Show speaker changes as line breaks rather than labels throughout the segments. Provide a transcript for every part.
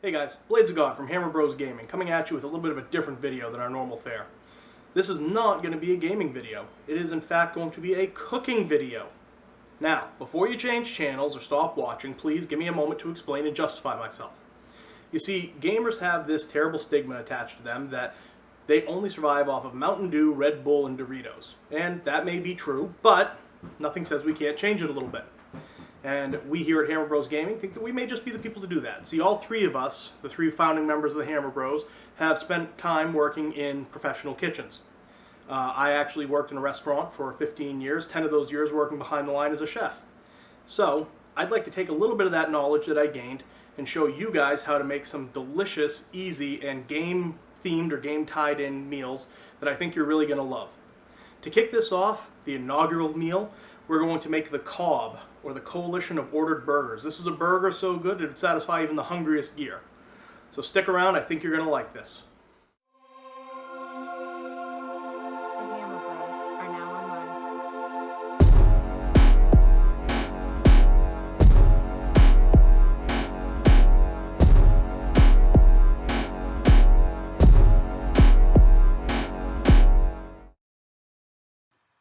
Hey guys, Bladesofgod from Hammer Bros Gaming, coming at you with a little bit of a different video than our normal fare. This is not going to be a gaming video. It is in fact going to be a cooking video. Now, before you change channels or stop watching, please give me a moment to explain and justify myself. You see, gamers have this terrible stigma attached to them that they only survive off of Mountain Dew, Red Bull, and Doritos. And that may be true, but nothing says we can't change it a little bit. And we here at Hammer Bros Gaming think that we may just be the people to do that. See, all three of us, the three founding members of the Hammer Bros, have spent time working in professional kitchens. I actually worked in a restaurant for 15 years, 10 of those years working behind the line as a chef. So, I'd like to take a little bit of that knowledge that I gained and show you guys how to make some delicious, easy, and game-themed or game-tied-in meals that I think you're really going to love. To kick this off, the inaugural meal, we're going to make the C.O.B, or the Coalition of Ordered Burgers. This is a burger so good it would satisfy even the hungriest gear. So stick around, I think you're going to like this.
The Hammer Bros are now online.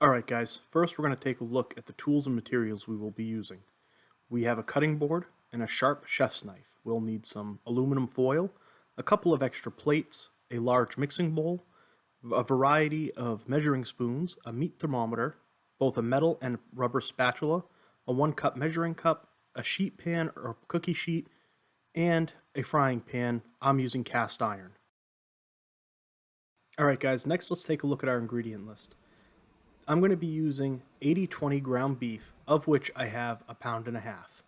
Alright guys, first we're going to take a look at the tools and materials we will be using. We have a cutting board and a sharp chef's knife. We'll need some aluminum foil, a couple of extra plates, a large mixing bowl, a variety of measuring spoons, a meat thermometer, both a metal and rubber spatula, a 1-cup measuring cup, a sheet pan or cookie sheet, and a frying pan. I'm using cast iron. Alright guys, next let's take a look at our ingredient list. I'm going to be using 80-20 ground beef, of which I have 1.5 pounds.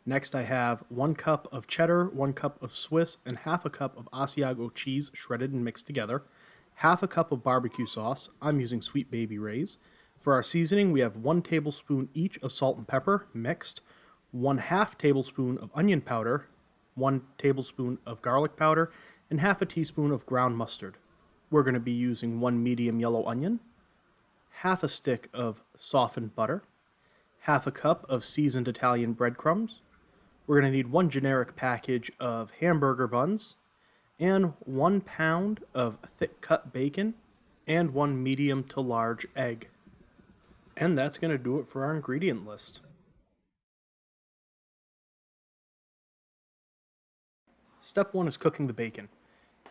Next I have 1 cup of cheddar, 1 cup of Swiss, and half a cup of Asiago cheese shredded and mixed together, half a cup of barbecue sauce. I'm using Sweet Baby Ray's. For our seasoning, we have 1 tablespoon each of salt and pepper mixed, 1/2 tablespoon of onion powder, 1 tablespoon of garlic powder, and half a teaspoon of ground mustard. We're going to be using 1 medium yellow onion, half a stick of softened butter, half a cup of seasoned Italian breadcrumbs. We're going to need 1 generic package of hamburger buns, and 1 pound of thick cut bacon, and 1 medium to large egg. And that's going to do it for our ingredient list. Step 1 is cooking the bacon.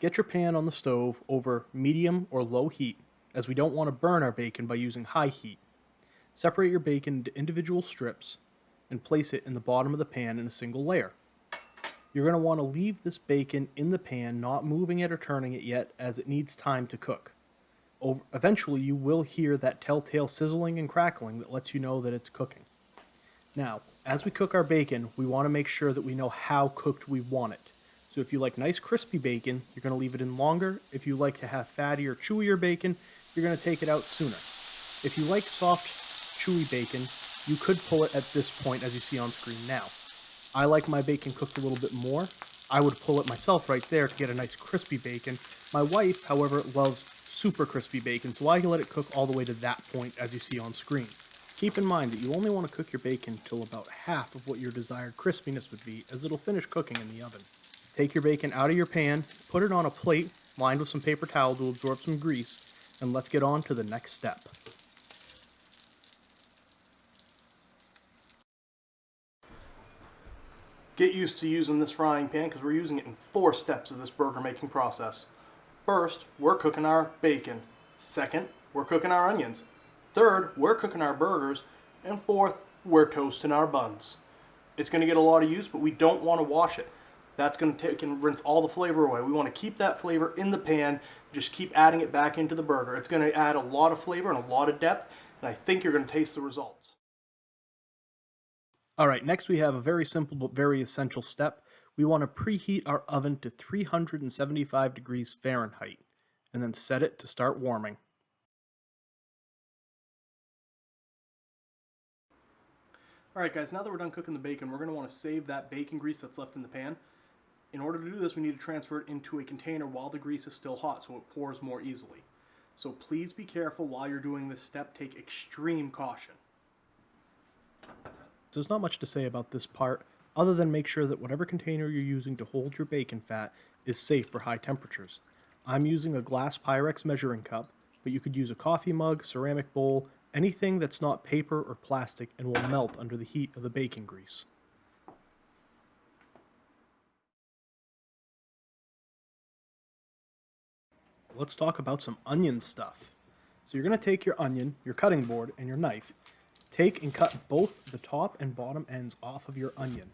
Get your pan on the stove over medium or low heat, as we don't want to burn our bacon by using high heat. Separate your bacon into individual strips and place it in the bottom of the pan in a single layer. You're going to want to leave this bacon in the pan, not moving it or turning it yet, as it needs time to cook. Eventually you will hear that telltale sizzling and crackling that lets you know that it's cooking. Now, as we cook our bacon, we want to make sure that we know how cooked we want it. So if you like nice crispy bacon, you're going to leave it in longer. If you like to have fatty or chewier bacon, you're going to take it out sooner. If you like soft, chewy bacon, you could pull it at this point as you see on screen now. I like my bacon cooked a little bit more. I would pull it myself right there to get a nice crispy bacon. My wife, however, loves super crispy bacon, so I let it cook all the way to that point as you see on screen. Keep in mind that you only want to cook your bacon till about half of what your desired crispiness would be, as it'll finish cooking in the oven. Take your bacon out of your pan, put it on a plate lined with some paper towel to absorb some grease, and let's get on to the next step. Get used to using this frying pan because we're using it in 4 steps of this burger making process. First, we're cooking our bacon. Second, we're cooking our onions. Third, we're cooking our burgers. And fourth, we're toasting our buns. It's going to get a lot of use, but we don't want to wash it. That's going to take and rinse all the flavor away. We want to keep that flavor in the pan, just keep adding it back into the burger. It's going to add a lot of flavor and a lot of depth, and I think you're going to taste the results. Alright, next we have a very simple but very essential step. We want to preheat our oven to 375 degrees Fahrenheit, and then set it to start warming. Alright guys, now that we're done cooking the bacon, we're going to want to save that bacon grease that's left in the pan. In order to do this, we need to transfer it into a container while the grease is still hot so it pours more easily. So please be careful while you're doing this step. Take extreme caution. There's not much to say about this part. other than make sure that whatever container you're using to hold your bacon fat is safe for high temperatures. I'm using a glass Pyrex measuring cup, but you could use a coffee mug, ceramic bowl, anything that's not paper or plastic and will melt under the heat of the bacon grease. Let's talk about some onion stuff. So you're going to take your onion, your cutting board, and your knife. Take and cut both the top and bottom ends off of your onion.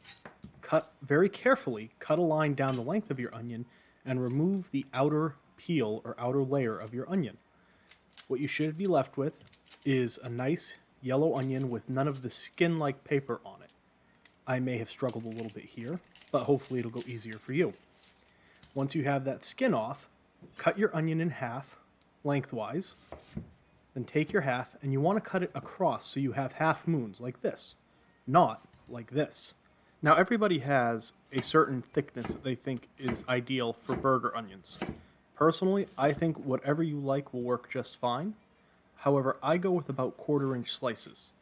Cut very carefully, cut a line down the length of your onion, and remove the outer peel or outer layer of your onion. What you should be left with is a nice yellow onion with none of the skin-like paper on it. I may have struggled a little bit here, but hopefully it'll go easier for you. Once you have that skin off, cut your onion in half lengthwise, then take your half and you want to cut it across so you have half moons like this, not like this. Now everybody has a certain thickness that they think is ideal for burger onions. Personally, I think whatever you like will work just fine. However, I go with about 1/4 inch slices.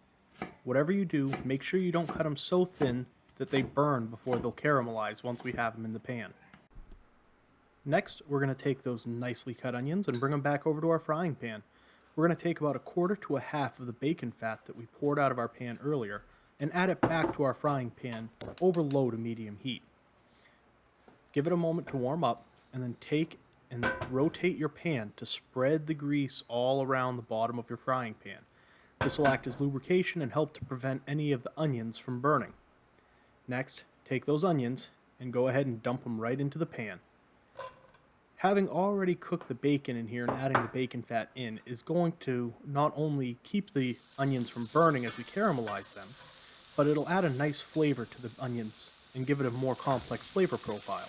Whatever you do, make sure you don't cut them so thin that they burn before they'll caramelize once we have them in the pan. Next, we're going to take those nicely cut onions and bring them back over to our frying pan. We're going to take about 1/4 to 1/2 of the bacon fat that we poured out of our pan earlier and add it back to our frying pan over low to medium heat. Give it a moment to warm up and then take and rotate your pan to spread the grease all around the bottom of your frying pan. This will act as lubrication and help to prevent any of the onions from burning. Next, take those onions and go ahead and dump them right into the pan. Having already cooked the bacon in here and adding the bacon fat in is going to not only keep the onions from burning as we caramelize them, but it'll add a nice flavor to the onions and give it a more complex flavor profile.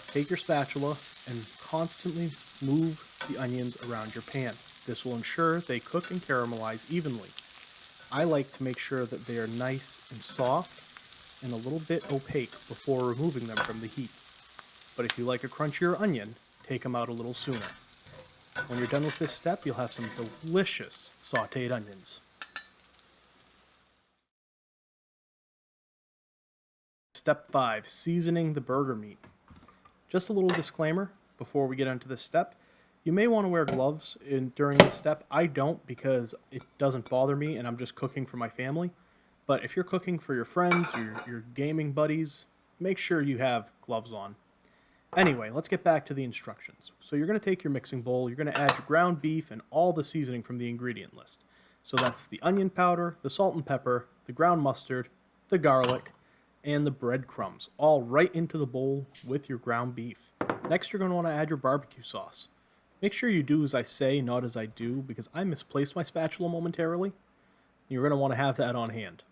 Take your spatula and constantly move the onions around your pan. This will ensure they cook and caramelize evenly. I like to make sure that they are nice and soft and a little bit opaque before removing them from the heat. But if you like a crunchier onion, take them out a little sooner. When you're done with this step, you'll have some delicious sauteed onions. Step 5, seasoning the burger meat. Just a little disclaimer before we get into this step. You may want to wear gloves during this step. I don't because it doesn't bother me and I'm just cooking for my family. But if you're cooking for your friends or your gaming buddies, make sure you have gloves on. Anyway, let's get back to the instructions. So you're going to take your mixing bowl, you're going to add your ground beef and all the seasoning from the ingredient list. So that's the onion powder, the salt and pepper, the ground mustard, the garlic, and the breadcrumbs, all right into the bowl with your ground beef. Next, you're going to want to add your barbecue sauce. Make sure you do as I say, not as I do, because I misplaced my spatula momentarily. You're going to want to have that on hand.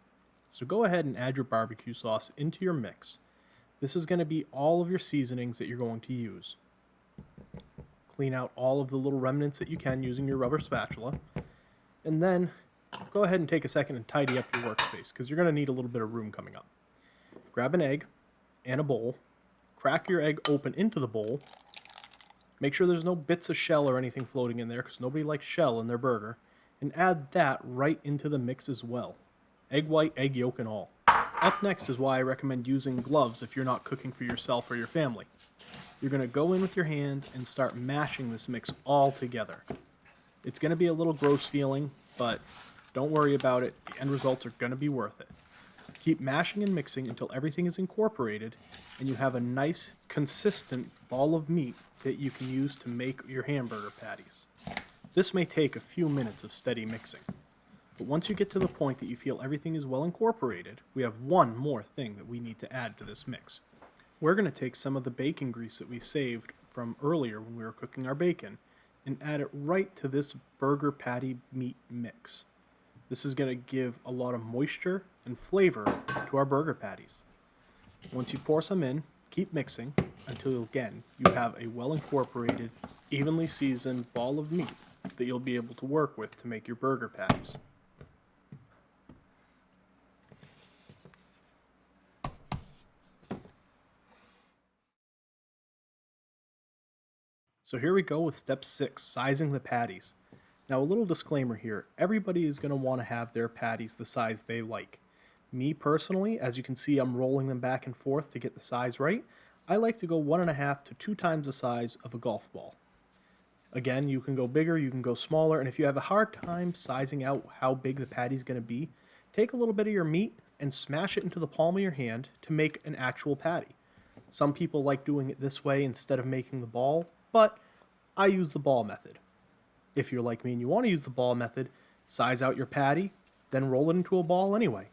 So go ahead and add your barbecue sauce into your mix. This is going to be all of your seasonings that you're going to use. Clean out all of the little remnants that you can using your rubber spatula. And then go ahead and take a second and tidy up your workspace because you're going to need a little bit of room coming up. Grab an egg and a bowl. Crack your egg open into the bowl. Make sure there's no bits of shell or anything floating in there because nobody likes shell in their burger. And add that right into the mix as well. Egg white, egg yolk, and all. Up next is why I recommend using gloves if you're not cooking for yourself or your family. You're going to go in with your hand and start mashing this mix all together. It's going to be a little gross feeling, but don't worry about it. The end results are going to be worth it. Keep mashing and mixing until everything is incorporated and you have a nice, consistent ball of meat that you can use to make your hamburger patties. This may take a few minutes of steady mixing. But once you get to the point that you feel everything is well incorporated, we have one more thing that we need to add to this mix. We're going to take some of the bacon grease that we saved from earlier when we were cooking our bacon and add it right to this burger patty meat mix. This is going to give a lot of moisture and flavor to our burger patties. Once you pour some in, keep mixing until, again, you have a well incorporated, evenly seasoned ball of meat that you'll be able to work with to make your burger patties. So here we go with step 6, sizing the patties. Now a little disclaimer here, everybody is going to want to have their patties the size they like. Me personally, as you can see, I'm rolling them back and forth to get the size right. I like to go 1.5 to 2 times the size of a golf ball. Again, you can go bigger, you can go smaller, and if you have a hard time sizing out how big the patty's going to be, take a little bit of your meat and smash it into the palm of your hand to make an actual patty. Some people like doing it this way instead of making the ball, but I use the ball method. If you're like me and you want to use the ball method, size out your patty, then roll it into a ball anyway.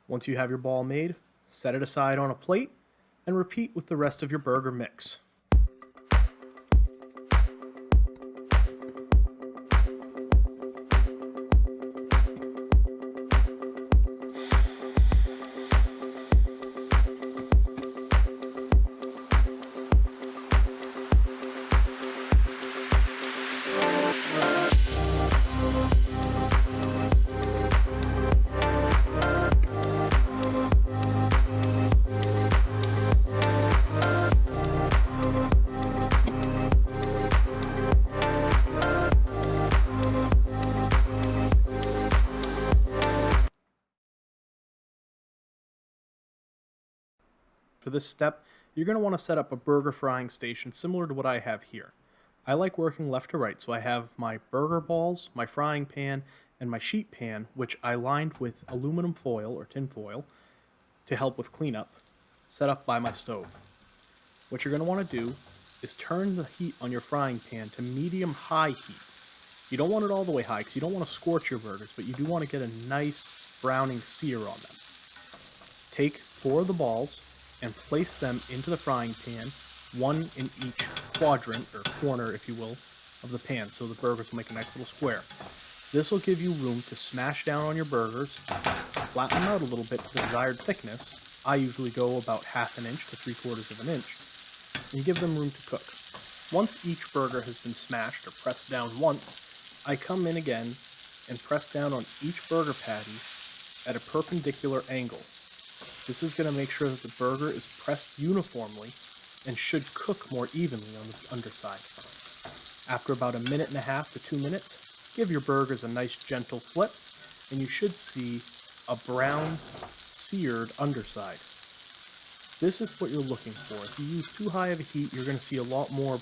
Once you have your ball made, set it aside on a plate and repeat with the rest of your burger mix. For this step, you're going to want to set up a burger frying station similar to what I have here. I like working left to right, so I have my burger balls, my frying pan, and my sheet pan, which I lined with aluminum foil or tin foil to help with cleanup, set up by my stove. What you're going to want to do is turn the heat on your frying pan to medium-high heat. You don't want it all the way high because you don't want to scorch your burgers, but you do want to get a nice browning sear on them. Take 4 of the balls and place them into the frying pan, one in each quadrant, or corner if you will, of the pan, so the burgers will make a nice little square. This will give you room to smash down on your burgers, flatten them out a little bit to the desired thickness. I usually go about 1/2 inch to 3/4 inch, and give them room to cook. Once each burger has been smashed or pressed down once, I come in again and press down on each burger patty at a perpendicular angle. This is going to make sure that the burger is pressed uniformly and should cook more evenly on the underside. After about 1.5 to 2 minutes, give your burgers a nice gentle flip, and you should see a brown, seared underside. This is what you're looking for. If you use too high of a heat, you're going to see a lot more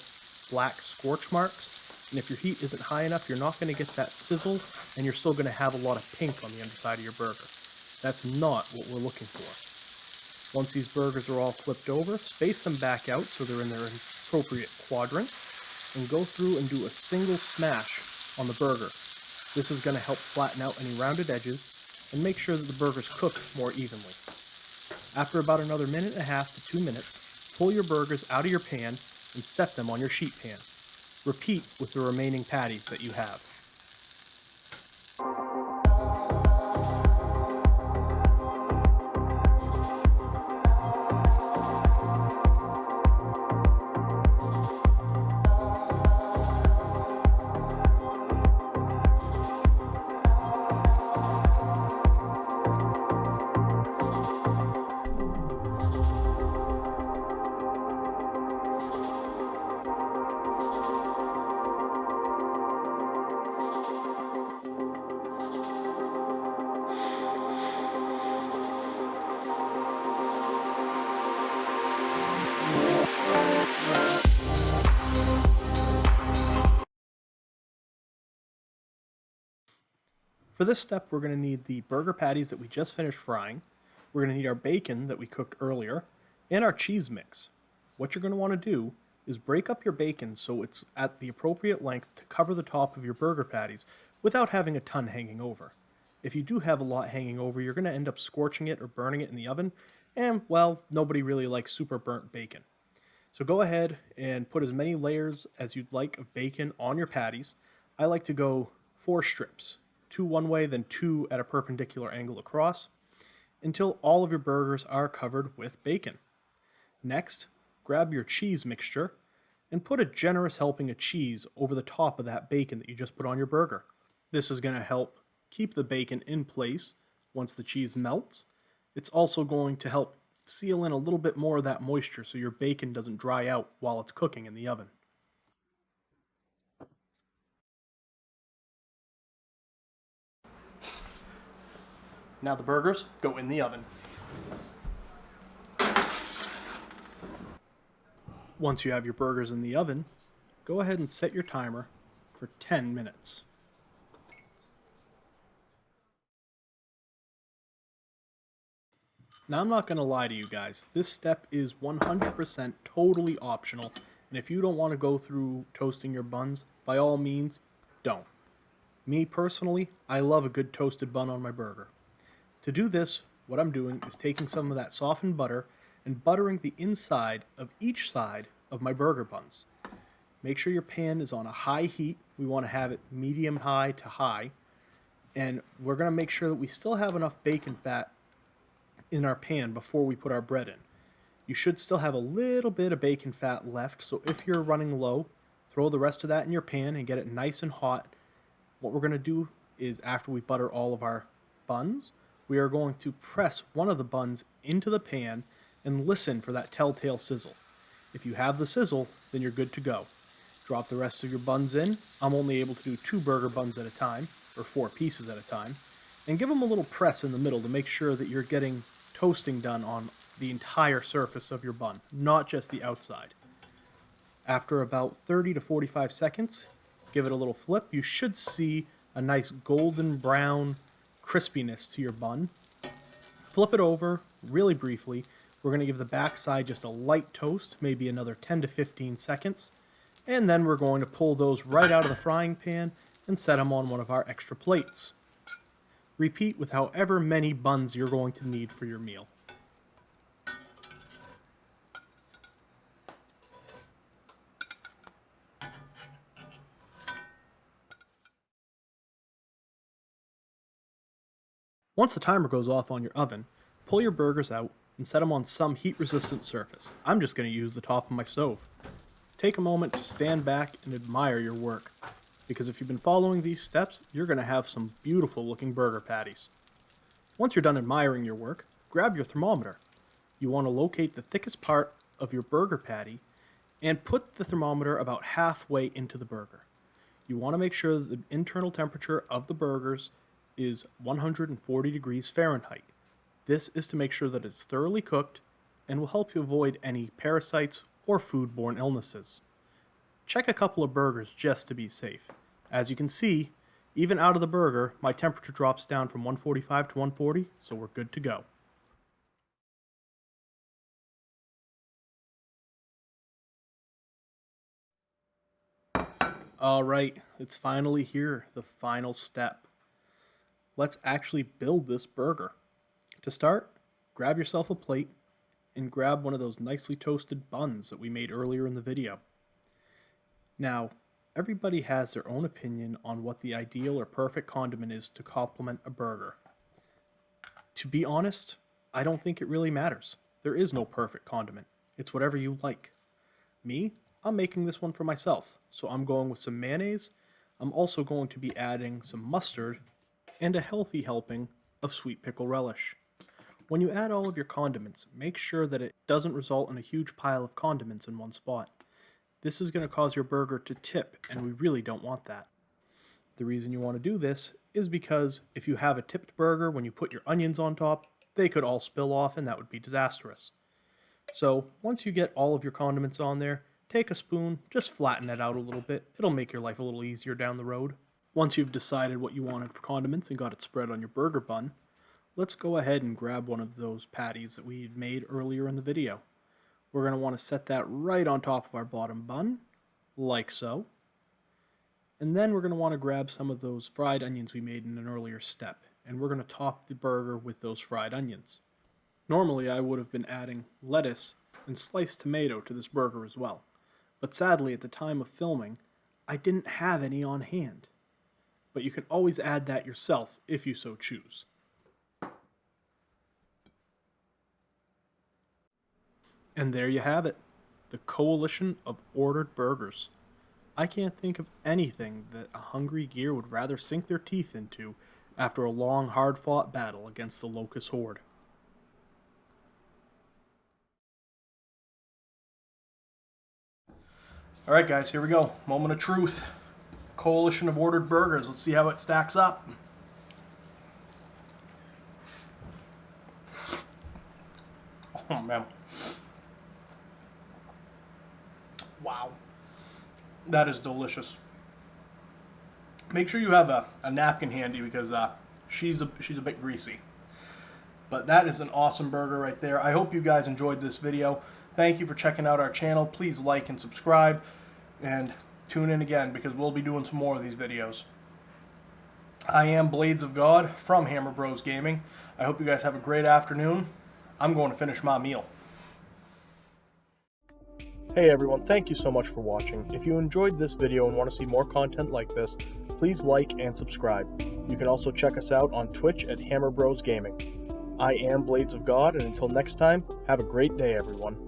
black scorch marks, and if your heat isn't high enough, you're not going to get that sizzle, and you're still going to have a lot of pink on the underside of your burger. That's not what we're looking for. Once these burgers are all flipped over, space them back out so they're in their appropriate quadrants, and go through and do a single smash on the burger. This is going to help flatten out any rounded edges and make sure that the burgers cook more evenly. After about another 1.5 to 2 minutes, pull your burgers out of your pan and set them on your sheet pan. Repeat with the remaining patties that you have. For this step, we're going to need the burger patties that we just finished frying. We're going to need our bacon that we cooked earlier, and our cheese mix. What you're going to want to do is break up your bacon so it's at the appropriate length to cover the top of your burger patties without having a ton hanging over. If you do have a lot hanging over, you're going to end up scorching it or burning it in the oven, and, well, nobody really likes super burnt bacon. So go ahead and put as many layers as you'd like of bacon on your patties. I like to go 4 strips. 2 one way, then 2 at a perpendicular angle across, until all of your burgers are covered with bacon. Next, grab your cheese mixture and put a generous helping of cheese over the top of that bacon that you just put on your burger. This is going to help keep the bacon in place once the cheese melts. It's also going to help seal in a little bit more of that moisture so your bacon doesn't dry out while it's cooking in the oven. Now the burgers go in the oven. Once you have your burgers in the oven, go ahead and set your timer for 10 minutes. Now I'm not going to lie to you guys, this step is 100% totally optional, and if you don't want to go through toasting your buns, by all means, don't. Me personally, I love a good toasted bun on my burger. To do this, what I'm doing is taking some of that softened butter and buttering the inside of each side of my burger buns. Make sure your pan is on a high heat. We want to have it medium high to high. And we're going to make sure that we still have enough bacon fat in our pan before we put our bread in. You should still have a little bit of bacon fat left, so if you're running low, throw the rest of that in your pan and get it nice and hot. What we're going to do is, after we butter all of our buns, we are going to press one of the buns into the pan and listen for that telltale sizzle. If you have the sizzle, then you're good to go. Drop the rest of your buns in. I'm only able to do 2 burger buns at a time, or 4 pieces at a time, and give them a little press in the middle to make sure that you're getting toasting done on the entire surface of your bun, not just the outside. After about 30 to 45 seconds, give it a little flip. You should see a nice golden brown crispiness to your bun. Flip it over really briefly. We're going to give the back side just a light toast, maybe another 10 to 15 seconds, and then we're going to pull those right out of the frying pan and set them on one of our extra plates. Repeat with however many buns you're going to need for your meal. Once the timer goes off on your oven, pull your burgers out and set them on some heat-resistant surface. I'm just going to use the top of my stove. Take a moment to stand back and admire your work, because if you've been following these steps, you're going to have some beautiful looking burger patties. Once you're done admiring your work, grab your thermometer. You want to locate the thickest part of your burger patty and put the thermometer about halfway into the burger. You want to make sure that the internal temperature of the burgers is 140 degrees Fahrenheit. This is to make sure that it's thoroughly cooked and will help you avoid any parasites or foodborne illnesses. Check a couple of burgers just to be safe. As you can see, even out of the burger, my temperature drops down from 145 to 140, so we're good to go. Alright, it's finally here, the final step. Let's actually build this burger. To start, grab yourself a plate and grab one of those nicely toasted buns that we made earlier in the video. Now, everybody has their own opinion on what the ideal or perfect condiment is to complement a burger. To be honest, I don't think it really matters. There is no perfect condiment. It's whatever you like. Me, I'm making this one for myself, so I'm going with some mayonnaise. I'm also going to be adding some mustard and a healthy helping of sweet pickle relish. When you add all of your condiments, make sure that it doesn't result in a huge pile of condiments in one spot. This is going to cause your burger to tip, and we really don't want that. The reason you want to do this is because if you have a tipped burger, when you put your onions on top, they could all spill off and that would be disastrous. So once you get all of your condiments on there, take a spoon, just flatten it out a little bit. It'll make your life a little easier down the road. Once you've decided what you wanted for condiments and got it spread on your burger bun, let's go ahead and grab one of those patties that we had made earlier in the video. We're going to want to set that right on top of our bottom bun, like so. And then we're going to want to grab some of those fried onions we made in an earlier step, and we're going to top the burger with those fried onions. Normally I would have been adding lettuce and sliced tomato to this burger as well, but sadly at the time of filming, I didn't have any on hand. But you can always add that yourself if you so choose. And there you have it, the coalition of ordered burgers. I can't think of anything that a hungry gear would rather sink their teeth into after a long, hard-fought battle against the locust horde. Alright guys, here we go. Moment of truth. Coalition of ordered burgers. Let's see how it stacks up. Oh man. Wow. That is delicious. Make sure you have a napkin handy because she's a bit greasy. But that is an awesome burger right there. I hope you guys enjoyed this video. Thank you for checking out our channel. Please like and subscribe. And tune in again because we'll be doing some more of these videos. I am Bladesofgod from Hammer Bros Gaming. I hope you guys have a great afternoon. I'm going to finish my meal. Hey everyone, thank you so much for watching. If you enjoyed this video and want to see more content like this, please like and subscribe. You can also check us out on Twitch at Hammer Bros Gaming. I am Bladesofgod, and until next time, have a great day everyone.